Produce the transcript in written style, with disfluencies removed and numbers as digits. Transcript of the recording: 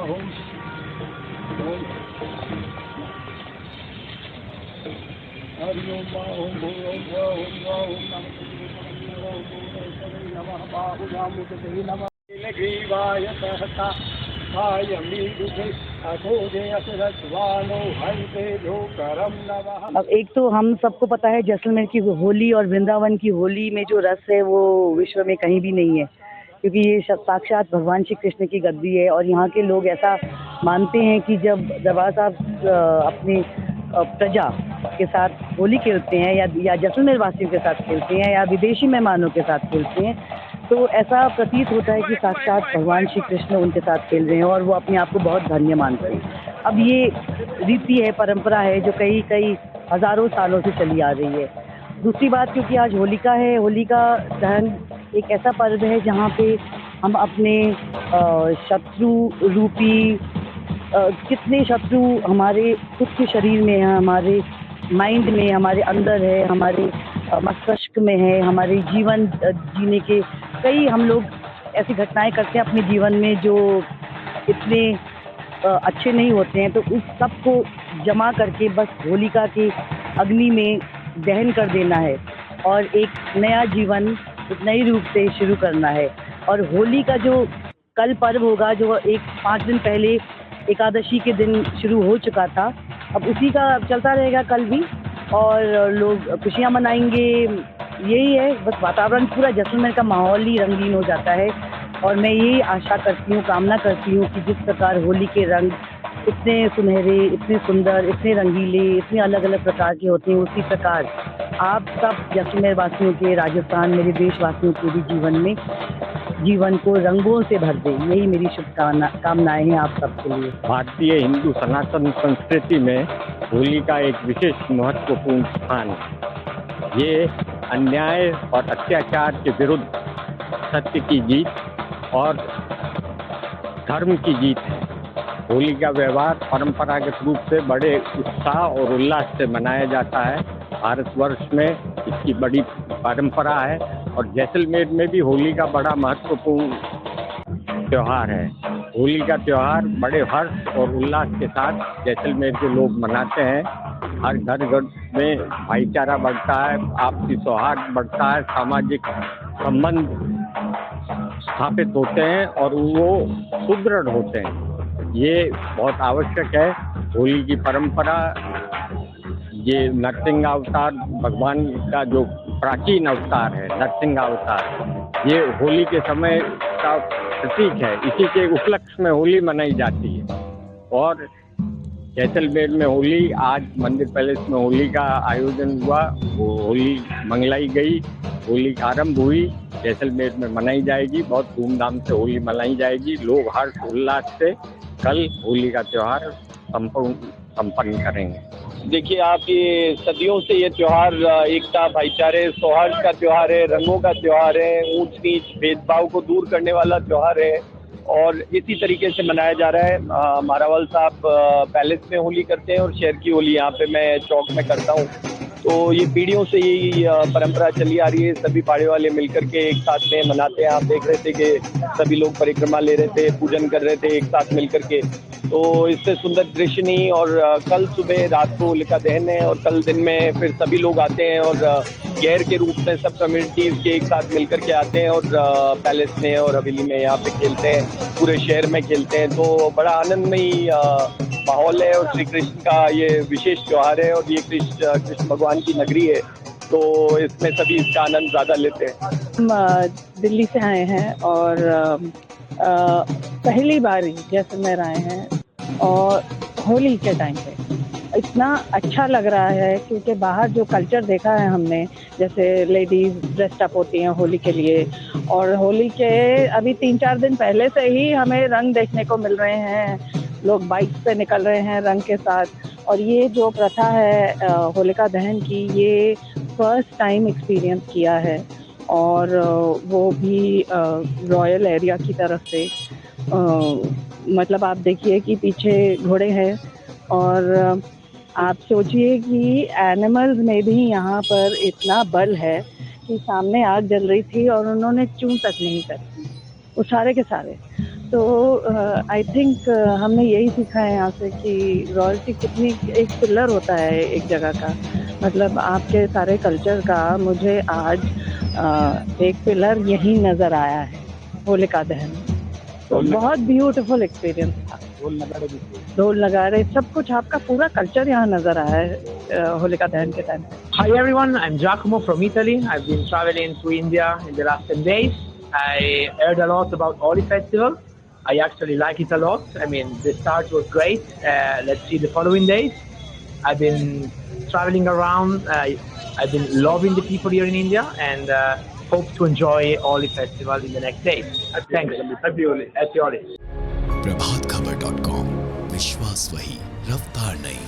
ओम ओम हरि ओम ओम नमः बाहुनामुदते नमः ग्रीवाय सहता अब एक तो हम सबको पता है जैसलमेर की होली और वृंदावन की होली में जो रस है वो विश्व में कहीं भी नहीं है, क्योंकि ये साक्षात भगवान श्री कृष्ण की गद्दी है। और यहाँ के लोग ऐसा मानते हैं कि जब दरबार साहब अपने प्रजा के साथ होली खेलते हैं या जैसलमेर वासियों के साथ खेलते हैं या विदेशी मेहमानों के साथ खेलते हैं, तो ऐसा प्रतीत होता है कि साक्षात भगवान श्री कृष्ण उनके साथ खेल रहे हैं और वो अपने आप को बहुत धन्य मानते हैं। अब ये रीति है, परंपरा है जो कई हजारों सालों से चली आ रही है। दूसरी बात, क्योंकि आज होलिका है, होलिका दहन एक ऐसा पर्व है जहाँ पे हम अपने शत्रु रूपी कितने शत्रु हमारे खुद के शरीर में है, हमारे माइंड में, हमारे अंदर है, हमारे मस्तिष्क में है, हमारे जीवन जीने के कई हम लोग ऐसी घटनाएं करते हैं अपने जीवन में जो इतने अच्छे नहीं होते हैं। तो उस सब को जमा करके बस होलिका के अग्नि में दहन कर देना है और एक नया जीवन एक नई रूप से शुरू करना है। और होली का जो कल पर्व होगा, जो 5 दिन पहले एकादशी के दिन शुरू हो चुका था, अब उसी का चलता रहेगा कल भी और लोग खुशियाँ मनाएंगे। यही है, बस वातावरण पूरा जैसलमेर का माहौल ही रंगीन हो जाता है। और मैं यही आशा करती हूँ, कामना करती हूँ कि जिस प्रकार होली के रंग इतने सुनहरे, इतने सुंदर, इतने रंगीले, इतने अलग अलग प्रकार के होते हैं, उसी प्रकार आप सब जैसलमेर वासियों के, राजस्थान मेरे देशवासियों के भी जीवन में जीवन को रंगों से भर दे। यही मेरी शुभकामनाएं हैं आप सबके लिए। भारतीय हिंदू सनातन संस्कृति में होली का एक विशेष महत्वपूर्ण स्थान है। ये अन्याय और अत्याचार के विरुद्ध सत्य की जीत और धर्म की जीत है। होली का व्यवहार परंपरागत रूप से बड़े उत्साह और उल्लास से मनाया जाता है। भारतवर्ष में इसकी बड़ी परंपरा है और जैसलमेर में भी होली का बड़ा महत्वपूर्ण त्यौहार है। होली का त्यौहार बड़े हर्ष और उल्लास के साथ जैसलमेर के लोग मनाते हैं। हर घर में भाईचारा बढ़ता है, आपसी सौहार्द बढ़ता है, सामाजिक संबंध स्थापित होते हैं और वो सुदृढ़ होते हैं। ये बहुत आवश्यक है। होली की परंपरा, ये नरसिंह अवतार भगवान का जो प्राचीन अवतार है, नरसिंह अवतार, ये होली के समय का प्रतीक है। इसी के उपलक्ष्य में होली मनाई जाती है। और जैसलमेर में होली, आज मंदिर पैलेस में होली का आयोजन हुआ, वो होली मंगलाई गई, होली आरंभ हुई, जैसलमेर में मनाई जाएगी। बहुत धूमधाम से होली मनाई जाएगी। लोग हर्ष उल्लास से कल होली का त्यौहार संपन्न करेंगे। देखिए, आप ये सदियों से ये त्यौहार एकता, भाईचारे, सौहार्द का त्यौहार है, रंगों का त्यौहार है, ऊंच नीच भेदभाव को दूर करने वाला त्यौहार है और इसी तरीके से मनाया जा रहा है। मारावाल साहब पैलेस में होली करते हैं और शहर की होली यहाँ पे मैं चौक में करता हूँ। तो ये पीढ़ियों से यही परंपरा चली आ रही है। सभी पाड़े वाले मिलकर के एक साथ में मनाते हैं। आप देख रहे थे कि सभी लोग परिक्रमा ले रहे थे, पूजन कर रहे थे एक साथ मिलकर के। तो इससे सुंदर दृश्य नहीं। और कल सुबह रात को होलिका दहन है और कल दिन में फिर सभी लोग आते हैं और गैर के रूप में सब कम्युनिटीज के एक साथ मिलकर के आते हैं और पैलेस में और हवेली में यहाँ पे खेलते हैं, पूरे शहर में खेलते हैं। तो बड़ा आनंदमयी माहौल है और श्री कृष्ण का ये विशेष त्यौहार है और ये कृष्ण भगवान की नगरी है, तो इसमें सभी इसका आनंद ज़्यादा लेते हैं। हम दिल्ली से आए हैं और पहली बार जैसलमेर आए हैं और होली के टाइम पे इतना अच्छा लग रहा है, क्योंकि बाहर जो कल्चर देखा है हमने, जैसे लेडीज ड्रेस्ड अप होती हैं होली के लिए, और होली के अभी 3-4 दिन पहले से ही हमें रंग देखने को मिल रहे हैं। लोग बाइक पे निकल रहे हैं रंग के साथ। और ये जो प्रथा है होलिका दहन की, ये फर्स्ट टाइम एक्सपीरियंस किया है और वो भी रॉयल एरिया की तरफ से। मतलब आप देखिए कि पीछे घोड़े हैं और आप सोचिए कि एनिमल्स में भी यहाँ पर इतना बल है कि सामने आग जल रही थी और उन्होंने चूं तक नहीं करी, वो सारे के सारे। तो आई थिंक हमने यही सीखा है यहाँ से कि रॉयल्टी कितनी एक पिलर होता है एक जगह का, मतलब आपके सारे कल्चर का। मुझे आज एक पिलर यही नज़र आया है होलिका दहन। तो बहुत ब्यूटीफुल एक्सपीरियंस था। ढोल नगाड़े सब कुछ, आपका पूरा कल्चर यहाँ नज़र आया है होलिका दहन के time. Hi everyone, I'm Giacomo from Italy. I've been traveling to India in the last 10 days. I heard a lot about Holi Festival. I actually like it a lot. I mean, the start was great. Let's see the following days. I've been traveling around. I've been loving the people here in India and hope to enjoy Holi Festival in the next days. Thanks. Happy Holi. Happy Holi. प्रभातखबर.com, विश्वास वही, रफ्तार नहीं।